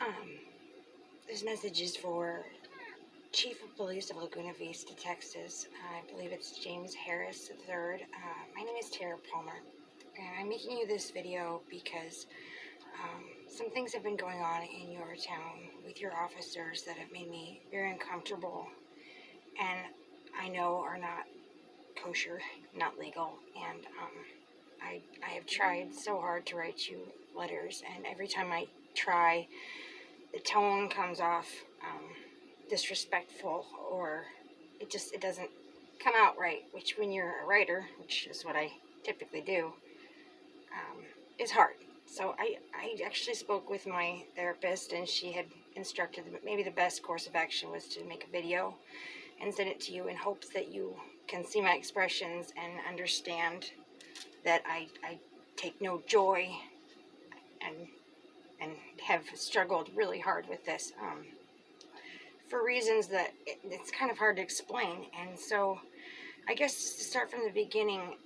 Um, this message is for Chief of Police of Laguna Vista, Texas. I believe it's James Harris III. My name is Tara Palmer, and I'm making you this video because some things have been going on in your town with your officers that have made me very uncomfortable, and I know are not kosher, not legal, and I have tried so hard to write you letters, and every time I try, the tone comes off disrespectful, or it doesn't come out right, which when you're a writer, which is what I typically do, is hard. So I actually spoke with my therapist, and she had instructed that maybe the best course of action was to make a video and send it to you in hopes that you can see my expressions and understand that I take no joy and have struggled really hard with this for reasons that it's kind of hard to explain. And so I guess to start from the beginning,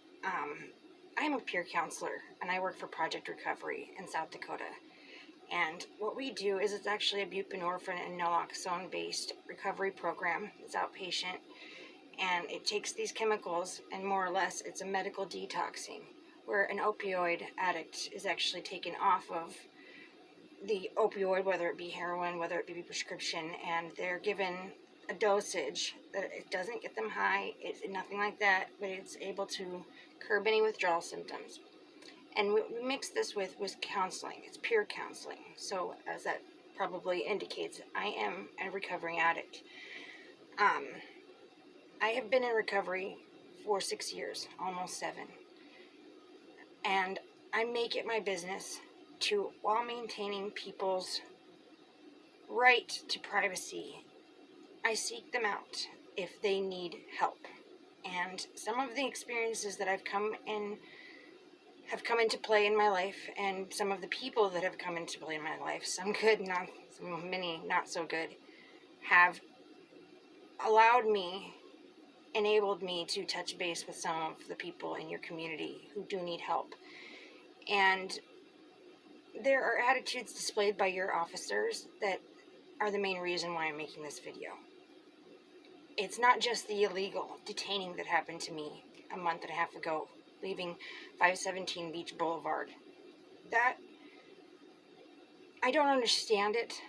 I'm a peer counselor, and I work for Project Recovery in South Dakota. And what we do is it's actually a buprenorphine and naloxone based recovery program. It's outpatient, and it takes these chemicals, and more or less it's a medical detoxing, where an opioid addict is actually taken off of the opioid, whether it be heroin, whether it be prescription, and they're given a dosage that it doesn't get them high, it's nothing like that, but it's able to curb any withdrawal symptoms. And we mix this with counseling. It's peer counseling. So as that probably indicates, I am a recovering addict. I have been in recovery for 6 years, almost 7. And I make it my business to, while maintaining people's right to privacy, I seek them out if they need help. And some of the experiences that have come into play in my life, and some of the people that have come into play in my life, some good, many not so good, have enabled me to touch base with some of the people in your community who do need help. And there are attitudes displayed by your officers that are the main reason why I'm making this video. It's not just the illegal detaining that happened to me a month and a half ago, leaving 517 Beach Boulevard. That, I don't understand it.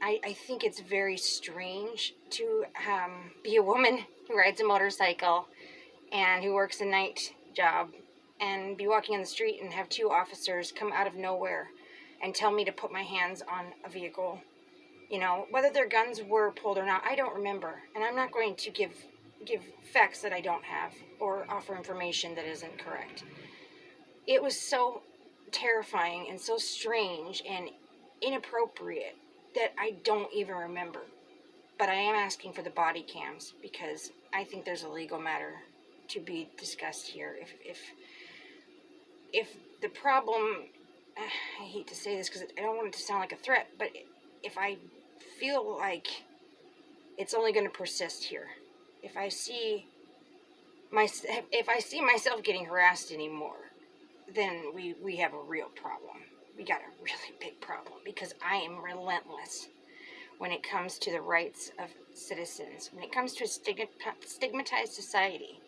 I think it's very strange to be a woman who rides a motorcycle and who works a night job and be walking on the street and have 2 officers come out of nowhere and tell me to put my hands on a vehicle. You know, whether their guns were pulled or not, I don't remember. And I'm not going to give facts that I don't have or offer information that isn't correct. It was so terrifying and so strange and inappropriate that I don't even remember. But I am asking for the body cams because I think there's a legal matter to be discussed here. If the problem, I hate to say this because I don't want it to sound like a threat, but if I feel like it's only going to persist here, if I see myself getting harassed anymore, then we have a real problem. We got a really big problem, because I am relentless when it comes to the rights of citizens, when it comes to a stigmatized society,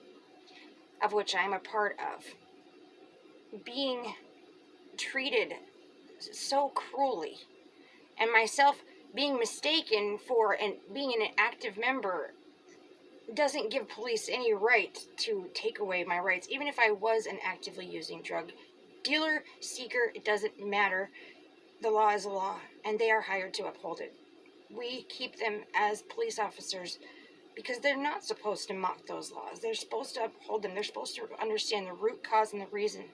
of which I'm a part of, being treated so cruelly, and myself being mistaken for and being an active member doesn't give police any right to take away my rights, even if I was an actively using drug dealer, seeker, it doesn't matter. The law is a law, and they are hired to uphold it. We keep them as police officers because they're not supposed to mock those laws. They're supposed to uphold them. They're supposed to understand the root cause and the reason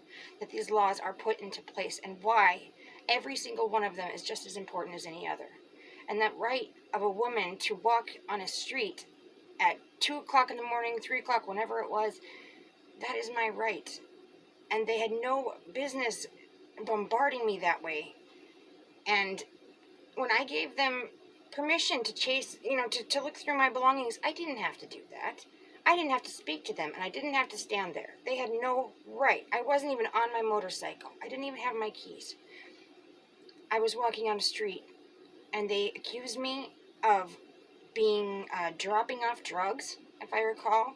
that these laws are put into place, and why every single one of them is just as important as any other. And that right of a woman to walk on a street at 2 o'clock in the morning, 3 o'clock, whenever it was, that is my right. And they had no business bombarding me that way. And when I gave them permission to chase, to look through my belongings, I didn't have to do that. I didn't have to speak to them, and I didn't have to stand there. They had no right. I wasn't even on my motorcycle. I didn't even have my keys. I was walking on a street, and they accused me of being dropping off drugs, if I recall.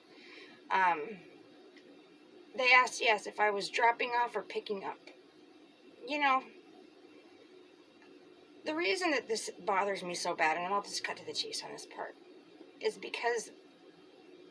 They asked, yes, if I was dropping off or picking up. You know, the reason that this bothers me so bad, and I'll just cut to the chase on this part, is because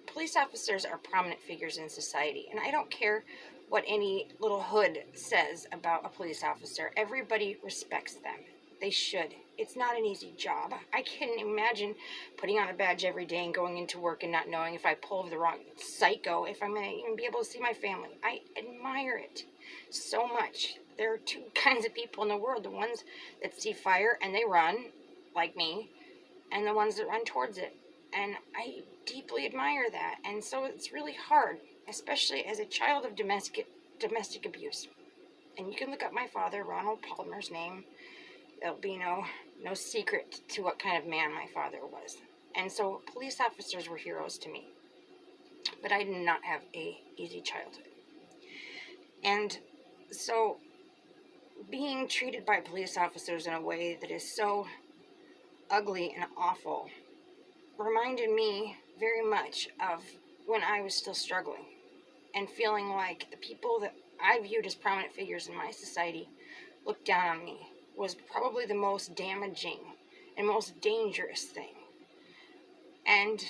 police officers are prominent figures in society, and I don't care what any little hood says about a police officer. Everybody respects them. They should. It's not an easy job. I can't imagine putting on a badge every day and going into work and not knowing if I pull over the wrong psycho, if I'm going to even be able to see my family. I admire it so much. There are two kinds of people in the world: the ones that see fire and they run, like me, and the ones that run towards it. And I deeply admire that. And so it's really hard, especially as a child of domestic abuse. And you can look up my father, Ronald Palmer's name. There'll be no secret to what kind of man my father was. And so police officers were heroes to me. But I did not have an easy childhood. And so being treated by police officers in a way that is so ugly and awful reminded me very much of when I was still struggling and feeling like the people that I viewed as prominent figures in my society looked down on me was probably the most damaging and most dangerous thing. And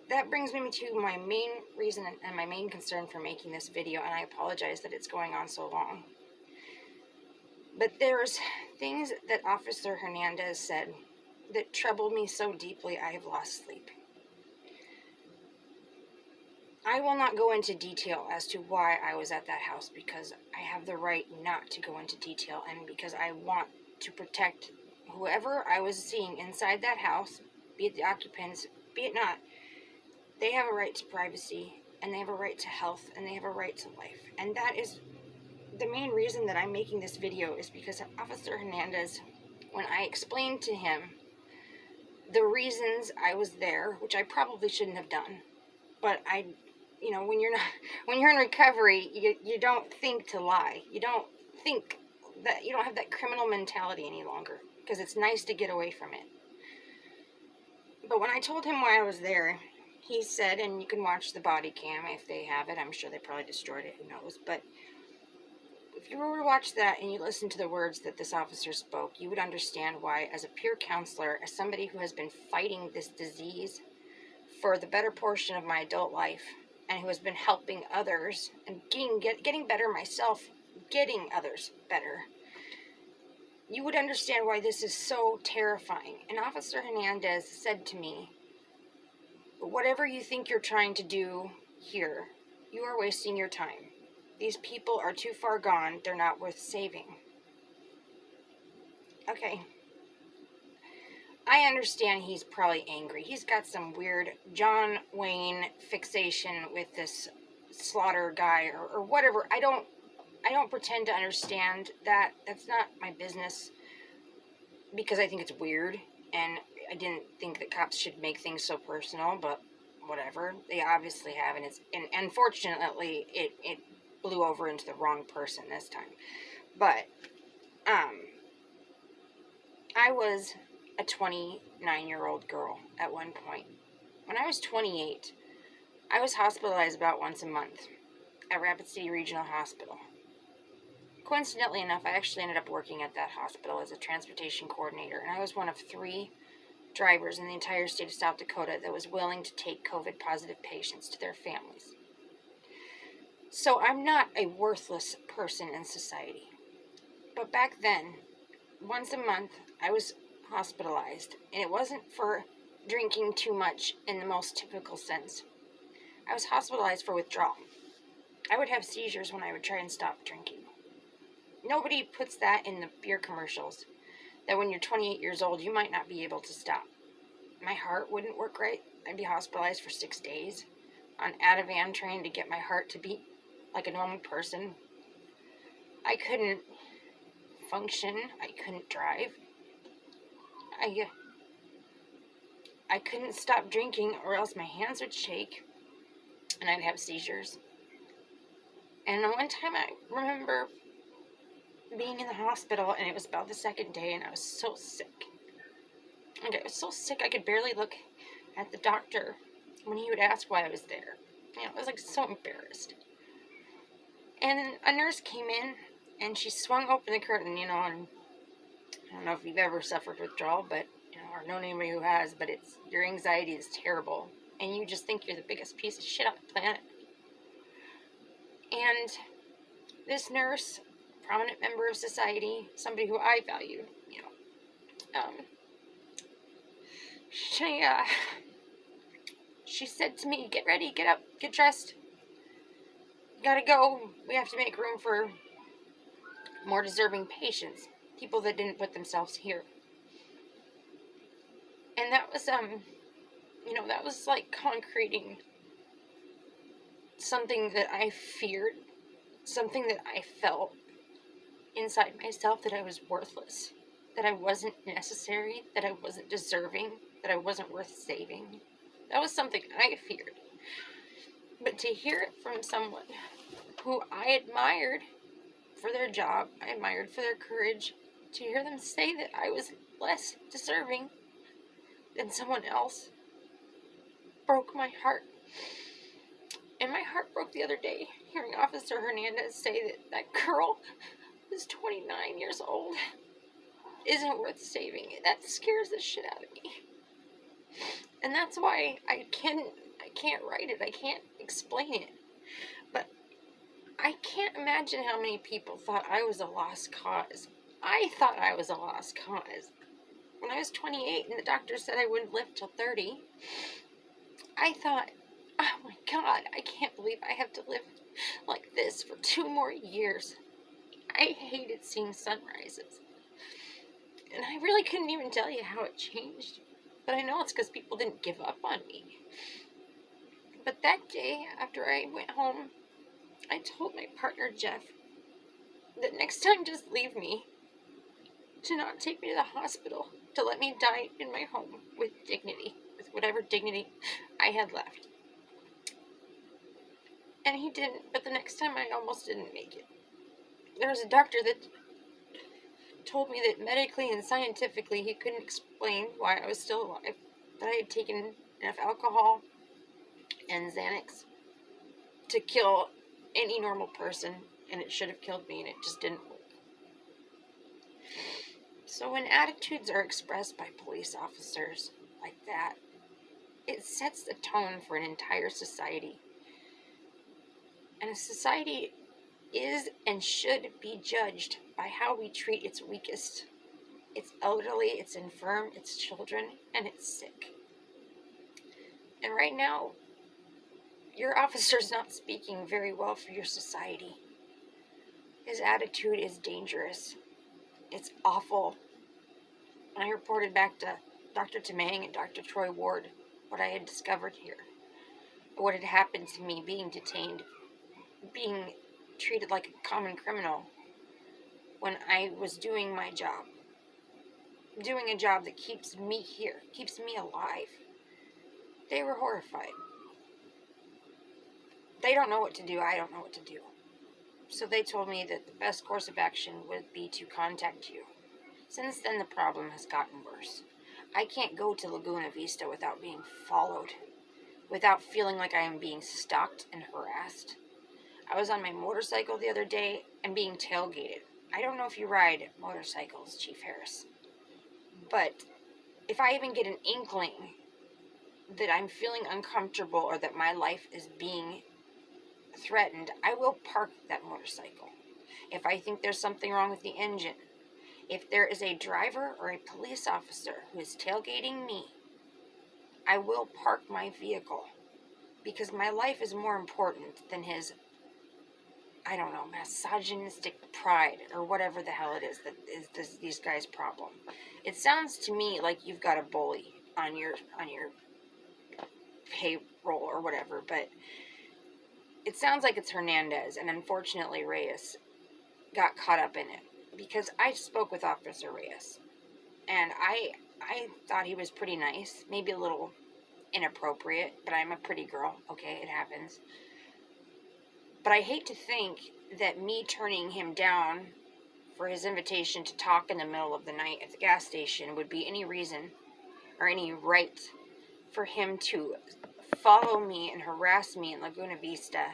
that brings me to my main reason and my main concern for making this video, and I apologize that it's going on so long. But there's things that Officer Hernandez said that troubled me so deeply I have lost sleep. I will not go into detail as to why I was at that house, because I have the right not to go into detail, and because I want to protect whoever I was seeing inside that house, be it the occupants, be it not. They have a right to privacy, and they have a right to health, and they have a right to life. And that is the main reason that I'm making this video, is because Officer Hernandez, when I explained to him the reasons I was there, which I probably shouldn't have done, but when you're in recovery, you don't think to lie. You don't think that, you don't have that criminal mentality any longer, because it's nice to get away from it. But when I told him why I was there, he said, and you can watch the body cam if they have it. I'm sure they probably destroyed it, who knows, but if you were to watch that and you listen to the words that this officer spoke, you would understand why, as a peer counselor, as somebody who has been fighting this disease for the better portion of my adult life, and who has been helping others and getting better myself, getting others better, you would understand why this is so terrifying. And Officer Hernandez said to me, whatever you think you're trying to do here, you are wasting your time. These people are too far gone. They're not worth saving. Okay. I understand he's probably angry. He's got some weird John Wayne fixation with this Slaughter guy or whatever. I don't pretend to understand that. That's not my business, because I think it's weird, and I didn't think that cops should make things so personal, but whatever. They obviously have, and unfortunately it blew over into the wrong person this time. But I was a 29-year-old girl at one point. When I was 28, I was hospitalized about once a month at Rapid City Regional Hospital. Coincidentally enough, I actually ended up working at that hospital as a transportation coordinator, and I was one of 3 drivers in the entire state of South Dakota that was willing to take COVID-positive patients to their families. So I'm not a worthless person in society. But back then, once a month, I was hospitalized, and it wasn't for drinking too much in the most typical sense. I was hospitalized for withdrawal. I would have seizures when I would try and stop drinking. Nobody puts that in the beer commercials, that when you're 28 years old, you might not be able to stop. My heart wouldn't work right. I'd be hospitalized for 6 days on Ativan, trying to get my heart to beat like a normal person. I couldn't function. I couldn't drive. I couldn't stop drinking, or else my hands would shake and I'd have seizures. And one time I remember being in the hospital, and it was about the 2nd day, and I was so sick. And I was so sick I could barely look at the doctor when he would ask why I was there. I was like so embarrassed. And a nurse came in and she swung open the curtain, and I don't know if you've ever suffered withdrawal, but or known anybody who has, but your anxiety is terrible, and you just think you're the biggest piece of shit on the planet. And this nurse, prominent member of society, somebody who I valued, she said to me, "Get ready, get up, get dressed. Gotta go. We have to make room for more deserving patients, people that didn't put themselves here." And that was that was like concreting something that I feared, something that I felt inside myself, that I was worthless, that I wasn't necessary, that I wasn't deserving, that I wasn't worth saving. That was something I feared. But to hear it from someone who I admired for their job, I admired for their courage, to hear them say that I was less deserving than someone else, broke my heart. And my heart broke the other day, hearing Officer Hernandez say that girl who's 29 years old isn't worth saving. That scares the shit out of me. And that's why I can't write it. I can't explain it. But I can't imagine how many people thought I was a lost cause. I thought I was a lost cause. When I was 28 and the doctor said I wouldn't live till 30, I thought, oh my God, I can't believe I have to live like this for 2 more years. I hated seeing sunrises. And I really couldn't even tell you how it changed. But I know it's because people didn't give up on me. But that day, after I went home, I told my partner, Jeff, that next time just leave me. To not take me to the hospital. To let me die in my home with dignity. With whatever dignity I had left. And he didn't, but the next time I almost didn't make it. There was a doctor that told me that medically and scientifically he couldn't explain why I was still alive. That I had taken enough alcohol and Xanax to kill any normal person, and it should have killed me, and it just didn't work. So when attitudes are expressed by police officers like that, it sets the tone for an entire society. And a society is and should be judged by how we treat its weakest, its elderly, its infirm, its children, and its sick. And right now, your officer's not speaking very well for your society. His attitude is dangerous. It's awful. And I reported back to Dr. Tamang and Dr. Troy Ward what I had discovered here. What had happened to me being detained, being treated like a common criminal when I was doing my job. Doing a job that keeps me here, keeps me alive. They were horrified. They don't know what to do. I don't know what to do. So they told me that the best course of action would be to contact you. Since then, the problem has gotten worse. I can't go to Laguna Vista without being followed, without feeling like I am being stalked and harassed. I was on my motorcycle the other day and being tailgated. I don't know if you ride motorcycles, Chief Harris, but if I even get an inkling that I'm feeling uncomfortable or that my life is being threatened, I will park that motorcycle. If I think there's something wrong with the engine, if there is a driver or a police officer who is tailgating me, I will park my vehicle, because my life is more important than his, misogynistic pride or whatever the hell it is that is these guys' problem. It sounds to me like you've got a bully on your payroll or whatever, but it sounds like it's Hernandez, and unfortunately Reyes got caught up in it, because I spoke with Officer Reyes, and I thought he was pretty nice, maybe a little inappropriate, but I'm a pretty girl, okay, it happens. But I hate to think that me turning him down for his invitation to talk in the middle of the night at the gas station would be any reason or any right for him to follow me and harass me in Laguna Vista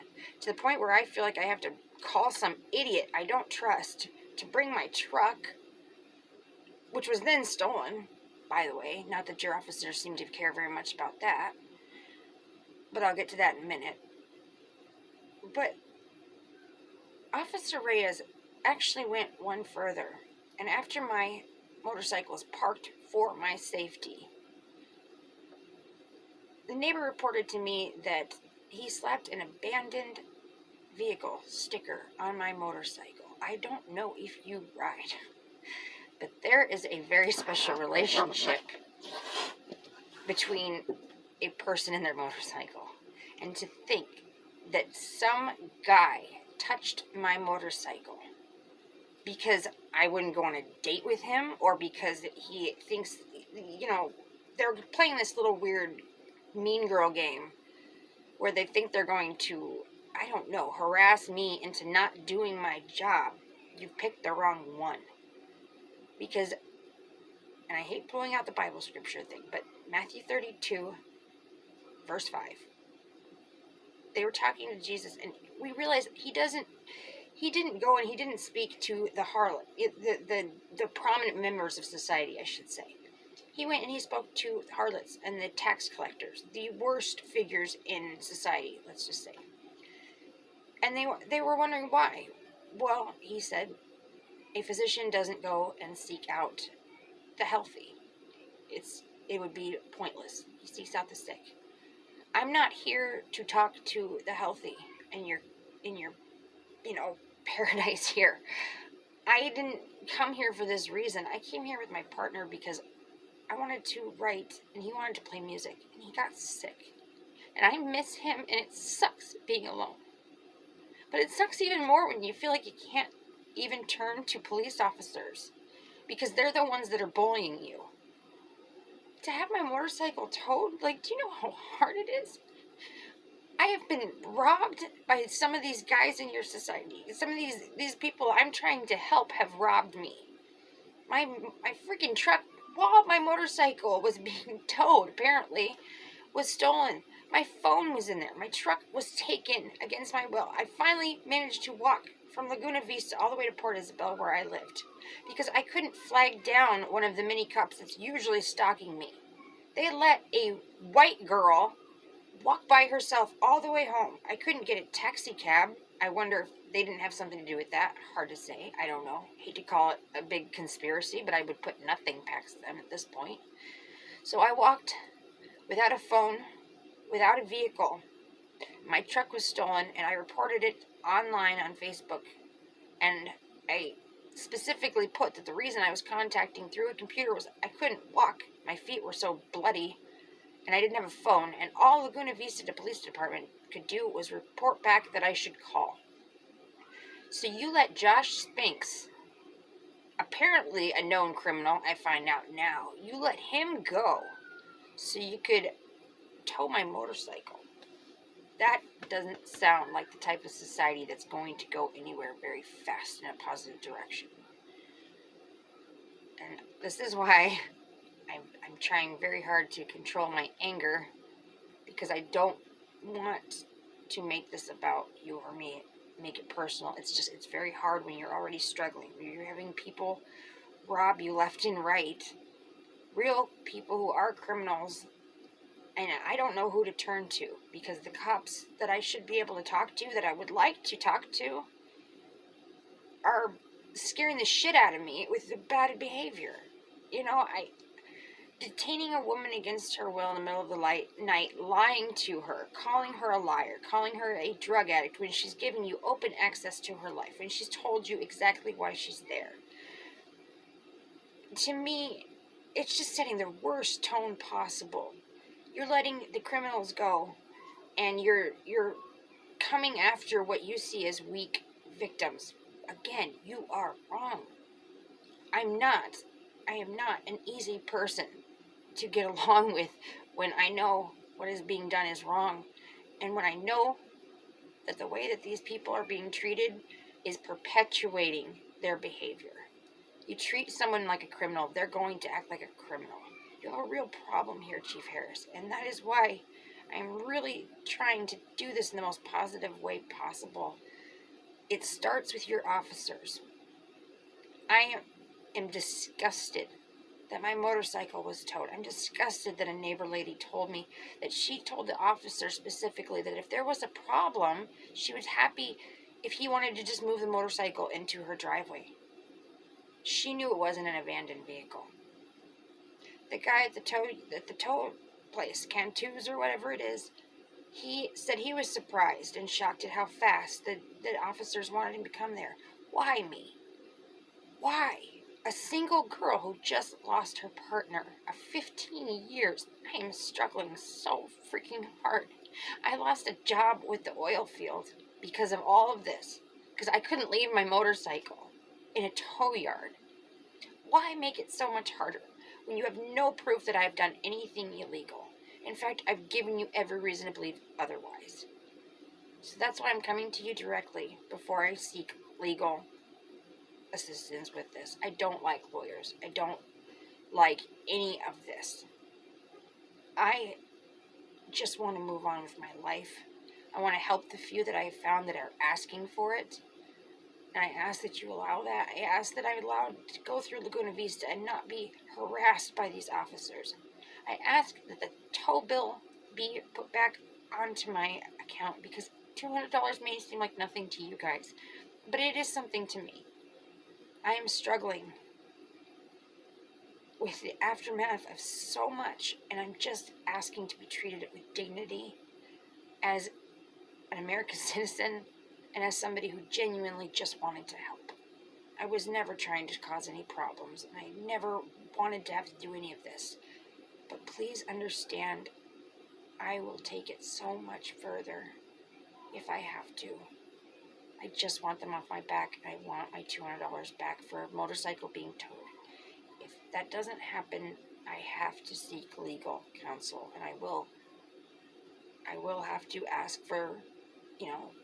to the point where I feel like I have to call some idiot I don't trust to bring my truck, which was then stolen, by the way. Not that your officers seem to care very much about that, but I'll get to that in a minute. But Officer Reyes actually went one further, and after my motorcycle was parked for my safety, the neighbor reported to me that he slapped an abandoned vehicle sticker on my motorcycle. I don't know if you ride, but there is a very special relationship between a person and their motorcycle. And to think that some guy touched my motorcycle because I wouldn't go on a date with him, or because he thinks, they're playing this little weird mean girl game where they think they're going to, I don't know, harass me into not doing my job. You picked the wrong one. Because, and I hate pulling out the Bible scripture thing, but Matthew 32, verse 5. They were talking to Jesus, and we realized he didn't go and he didn't speak to the harlot, the prominent members of society, I should say. He went and he spoke to harlots and the tax collectors, the worst figures in society, let's just say. And they were wondering why. Well, he said, a physician doesn't go and seek out the healthy. It would be pointless. He seeks out the sick. I'm not here to talk to the healthy in your paradise here. I didn't come here for this reason. I came here with my partner because I wanted to write and he wanted to play music, and he got sick. And I miss him, and it sucks being alone. But it sucks even more when you feel like you can't even turn to police officers because they're the ones that are bullying you. To have my motorcycle towed, do you know how hard it is? I have been robbed by some of these guys in your society. Some of these people I'm trying to help have robbed me. My freaking truck, while my motorcycle was being towed, apparently, was stolen. My phone was in there. My truck was taken against my will. I finally managed to walk from Laguna Vista all the way to Port Isabel, where I lived, because I couldn't flag down one of the mini cops that's usually stalking me. They let a white girl walk by herself all the way home. I couldn't get a taxi cab. I wonder if they didn't have something to do with that. Hard to say. I don't know. Hate to call it a big conspiracy, but I would put nothing past them at this point. So I walked without a phone, without a vehicle. My truck was stolen, and I reported it online on Facebook. And I specifically put that the reason I was contacting through a computer was I couldn't walk. My feet were so bloody, and I didn't have a phone. And all Laguna Vista Police Department could do was report back that I should call. So you let Josh Spinks, apparently a known criminal, I find out now, you let him go so you could tow my motorcycle. That doesn't sound like the type of society that's going to go anywhere very fast in a positive direction. And this is why I'm trying very hard to control my anger, because I don't want to make this about you or me, make it personal. It's very hard when you're already struggling, when you're having people rob you left and right, real people who are criminals, and I don't know who to turn to, because the cops that I should be able to talk to, that I would like to talk to, are scaring the shit out of me with the bad behavior. Detaining a woman against her will in the middle of the night, lying to her, calling her a liar, calling her a drug addict when she's giving you open access to her life, when she's told you exactly why she's there. To me, it's just setting the worst tone possible. You're letting the criminals go, and you're coming after what you see as weak victims. Again, you are wrong. I am not an easy person to get along with when I know what is being done is wrong, and when I know that the way that these people are being treated is perpetuating their behavior. You treat someone like a criminal, they're going to act like a criminal. You have a real problem here, Chief Harris, and that is why I'm really trying to do this in the most positive way possible. It starts with your officers. I am disgusted that my motorcycle was towed. I'm disgusted that a neighbor lady told me that she told the officer specifically that if there was a problem, she was happy if he wanted to just move the motorcycle into her driveway. She knew it wasn't an abandoned vehicle. The guy at the tow place, Cantus or whatever it is, he said he was surprised and shocked at how fast the officers wanted him to come there. Why me? Why? A single girl who just lost her partner of 15 years. I am struggling so freaking hard. I lost a job with the oil field because of all of this. Because I couldn't leave my motorcycle in a tow yard. Why make it so much harder when you have no proof that I've done anything illegal? In fact, I've given you every reason to believe otherwise. So that's why I'm coming to you directly before I seek legal assistance with this. I don't like lawyers. I don't like any of this. I just want to move on with my life. I want to help the few that I have found that are asking for it. And I ask that you allow that. I ask that I'm allowed to go through Laguna Vista and not be harassed by these officers. I ask that the tow bill be put back onto my account because $200 may seem like nothing to you guys, but it is something to me. I am struggling with the aftermath of so much, and I'm just asking to be treated with dignity as an American citizen and as somebody who genuinely just wanted to help. I was never trying to cause any problems, and I never wanted to have to do any of this. But please understand, I will take it so much further if I have to. I just want them off my back. I want my $200 back for a motorcycle being towed. If that doesn't happen, I have to seek legal counsel, and I will have to ask for,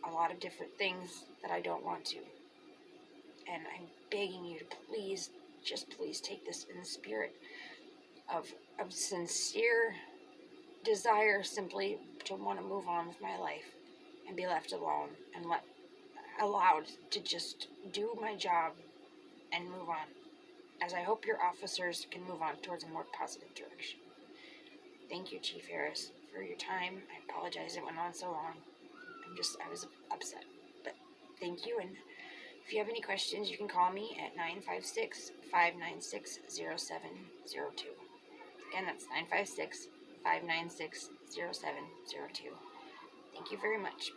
a lot of different things that I don't want to. And I'm begging you to please, just please take this in the spirit of sincere desire simply to want to move on with my life and be left alone and allowed to just do my job and move on, as I hope your officers can move on towards a more positive direction. Thank you, Chief Harris, for your time. I apologize it went on so long. I was upset, but thank you. And if you have any questions, you can call me at 956-596-0702. Again, that's 956-596-0702. Thank you very much.